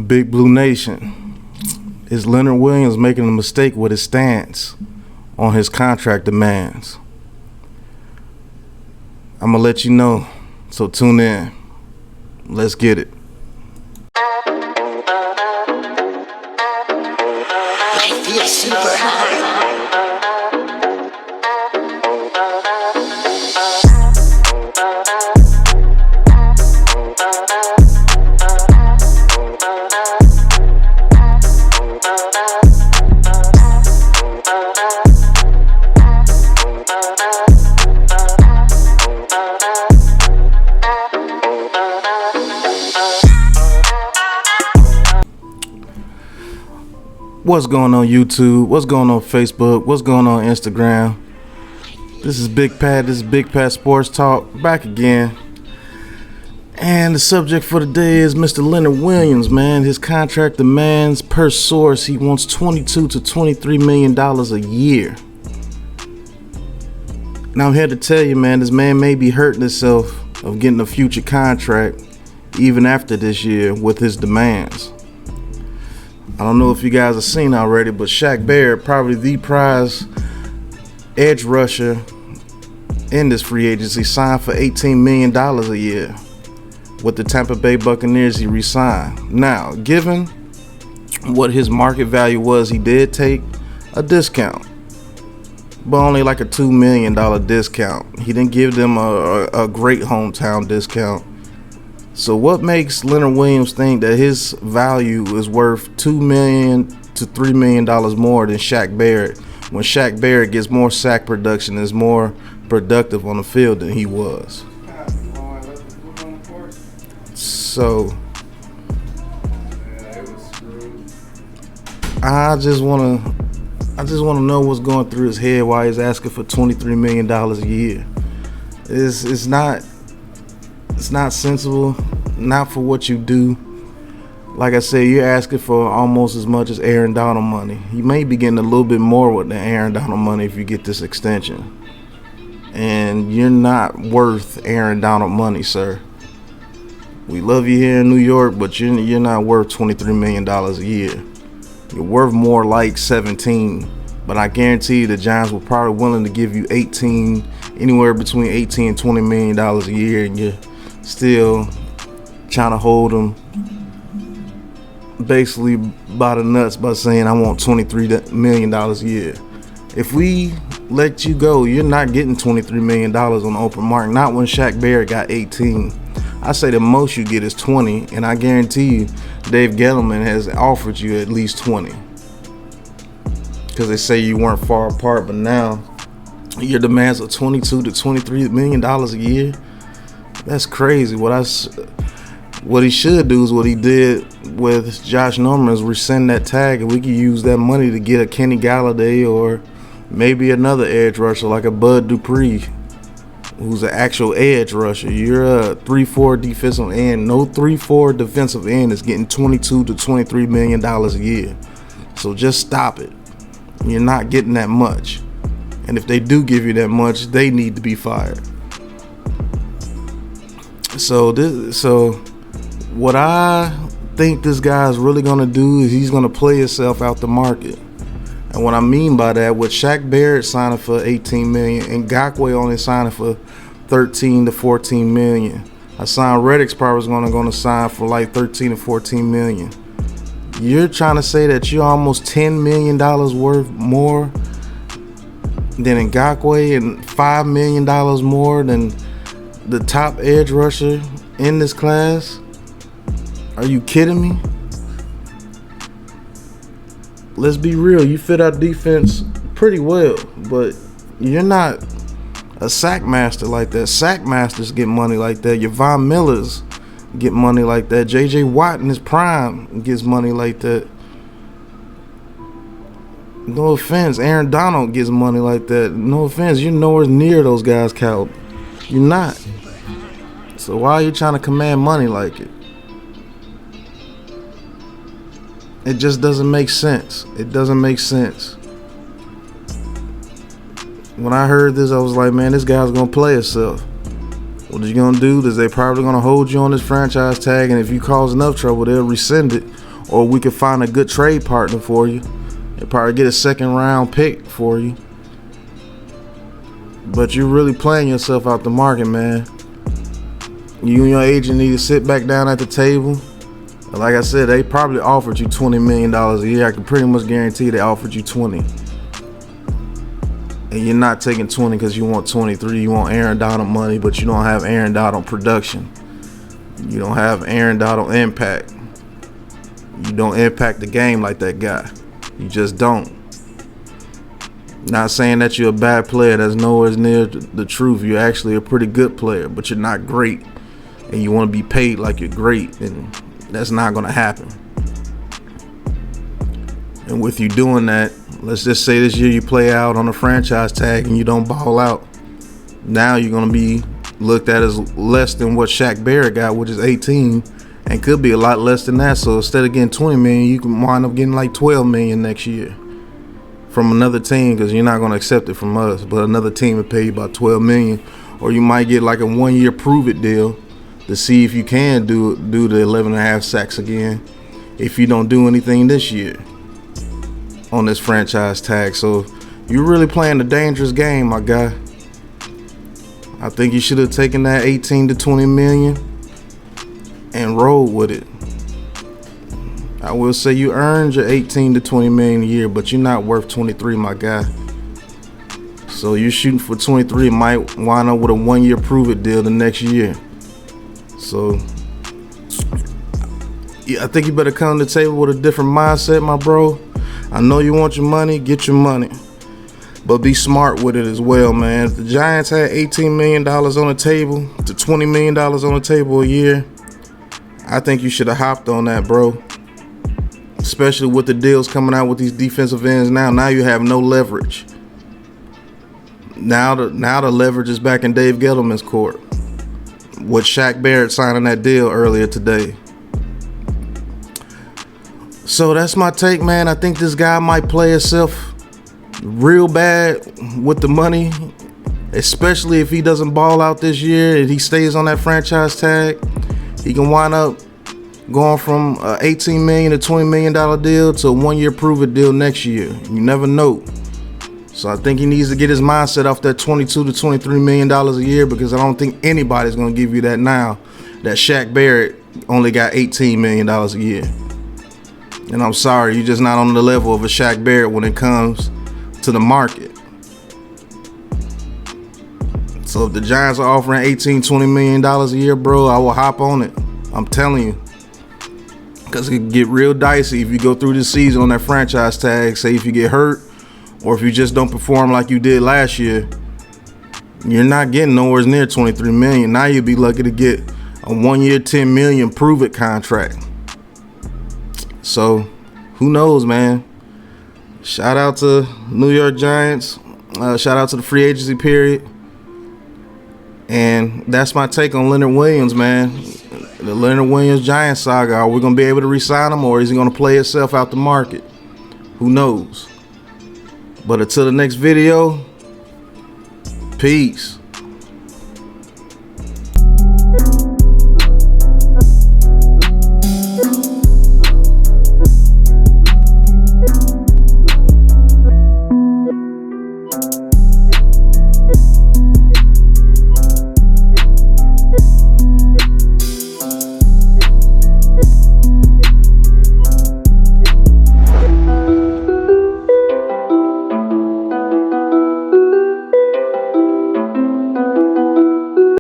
Big Blue Nation, is Leonard Williams making a mistake with his stance on his contract demands? I'm going to let you know, so tune in. Let's get it. I feel super high. What's going on YouTube? What's going on Facebook? What's going on Instagram? This is Big Pat. This is Big Pat Sports Talk. Back again. And the subject for today is Mr. Leonard Williams, man. His contract demands, per source, he wants $22 to $23 million a year. Now I'm here to tell you, man, this man may be hurting himself of getting a future contract even after this year with his demands. I don't know if you guys have seen already, but Shaq Barrett, probably the prize edge rusher in this free agency, signed for $18 million a year. With the Tampa Bay Buccaneers, he re-signed. Now, given what his market value was, he did take a discount, but only like a $2 million discount. He didn't give them a great hometown discount. So what makes Leonard Williams think that his value is worth $2 million to $3 million more than Shaq Barrett, when Shaq Barrett gets more sack production and is more productive on the field than he was? So I just want to know what's going through his head while he's asking for $23 million a year. It's not sensible, not for what you do. Like I said, you're asking for almost as much as Aaron Donald money. You may be getting a little bit more with the Aaron Donald money if you get this extension. And you're not worth Aaron Donald money, sir. We love you here in New York, but you're not worth $23 million a year. You're worth more like 17. But I guarantee you the Giants were probably willing to give you 18, anywhere between 18 and $20 million a year, and you're still trying to hold them basically by the nuts by saying I want $23 million a year. If we let you go, you're not getting $23 million on the open market. Not when Shaq Barrett got 18. I say the most you get is 20, and I guarantee you Dave Gettleman has offered you at least 20. Because they say you weren't far apart, but now your demands are $22 to $23 million a year. That's crazy. What he should do is what he did with Josh Norman, is rescind that tag, and we could use that money to get a Kenny Galladay or maybe another edge rusher like a Bud Dupree, who's an actual edge rusher. You're a 3-4 defensive end. No 3-4 defensive end is getting $22 to $23 million a year. So just stop it. You're not getting that much. And if they do give you that much, they need to be fired. So what I think this guy's really going to do is he's going to play himself out the market. And what I mean by that, with Shaq Barrett signing for $18 million and Ngakoue only signing for $13 to $14 million, Hassan Reddick's probably going to sign for like $13 to $14 million. You're trying to say that you're almost $10 million worth more than Ngakoue and $5 million more than the top edge rusher in this class? Are you kidding me? Let's be real. You fit our defense pretty well, but you're not a sack master like that. Sack masters get money like that. Your Von Millers get money like that. J.J. Watt in his prime gets money like that. No offense, Aaron Donald gets money like that. No offense, you're nowhere near those guys' caliber. You're not. So why are you trying to command money like it? It just doesn't make sense. It doesn't make sense. When I heard this, I was like, man, this guy's going to play himself. What are you going to do? Is they probably going to hold you on this franchise tag, and if you cause enough trouble, they'll rescind it. or we could find a good trade partner for you and probably get a second round pick for you. But you're really playing yourself out the market, man. You and your agent need to sit back down at the table. Like I said, they probably offered you $20 million a year. I can pretty much guarantee they offered you 20. And you're not taking 20 because you want 23. You want Aaron Donald money, but you don't have Aaron Donald production. You don't have Aaron Donald impact. You don't impact the game like that guy. You just don't. Not saying that you're a bad player. That's nowhere near the truth. You're actually a pretty good player, but you're not great. And you want to be paid like you're great, and that's not going to happen. And with you doing that, let's just say this year you play out on a franchise tag and you don't ball out. Now you're going to be looked at as less than what Shaq Barrett got, which is 18, and could be a lot less than that. So instead of getting 20 million, you can wind up getting like 12 million next year from another team, because you're not going to accept it from us, but another team will pay you about 12 million. Or you might get like a 1-year prove it deal to see if you can do the 11.5 sacks again if you don't do anything this year on this franchise tag. So you're really playing a dangerous game, my guy. I think you should have taken that 18 to 20 million and rolled with it. I will say you earned your 18 to 20 million a year, but you're not worth 23, my guy. So you're shooting for 23, might wind up with a 1-year prove it deal the next year. So yeah, I think you better come to the table with a different mindset, my bro. I know you want your money, get your money, but be smart with it as well, man. If the Giants had $18 million on the table to $20 million on the table a year, I think you should have hopped on that, bro. Especially with the deals coming out with these defensive ends now. Now you have no leverage. Now the leverage is back in Dave Gettleman's court, with Shaq Barrett signing that deal earlier today. So that's my take, man. I think this guy might play himself real bad with the money, especially if he doesn't ball out this year and he stays on that franchise tag. He can wind up going from a $18 million to $20 million deal to a 1-year prove it deal next year. You never know. So I think he needs to get his mindset off that $22 to $23 million a year, because I don't think anybody's going to give you that now. That Shaq Barrett only got $18 million a year. And I'm sorry, you're just not on the level of a Shaq Barrett when it comes to the market. So if the Giants are offering $18, $20 million a year, bro, I will hop on it. I'm telling you. Because it can get real dicey if you go through this season on that franchise tag. Say if you get hurt, or if you just don't perform like you did last year, you're not getting nowhere near $23 million. Now you'll be lucky to get a 1-year, $10 million prove it contract. So who knows, man? Shout out to New York Giants. Shout out to the free agency period. And that's my take on Leonard Williams, man. The Leonard Williams Giants saga. Are we going to be able to re-sign him, or is he going to play himself out the market? Who knows? But until the next video, peace.